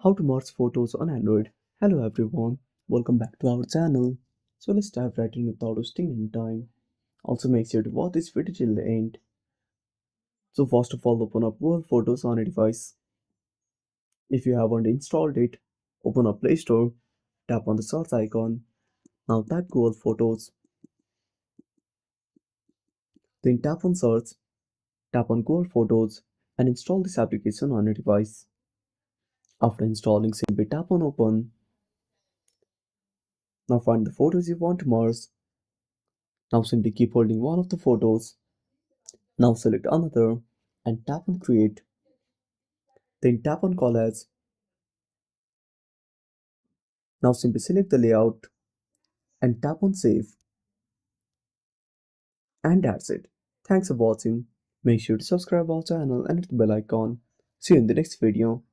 How to merge photos on Android. Hello everyone, welcome back to our channel. So let's dive right in without wasting any time. Also make sure to watch this video till the end. So first of all, open up Google Photos on a device. If you haven't installed it, open up Play Store, tap on the search icon. Now type Google Photos, then tap on search, tap on Google Photos and install this application on your device. After installing, simply tap on open. Now find the photos you want to merge. Now simply keep holding one of the photos. Now select another and tap on create. Then tap on collage. Now simply select the layout and tap on save. And that's it. Thanks for watching. Make sure to subscribe our channel and hit the bell icon. See you in the next video.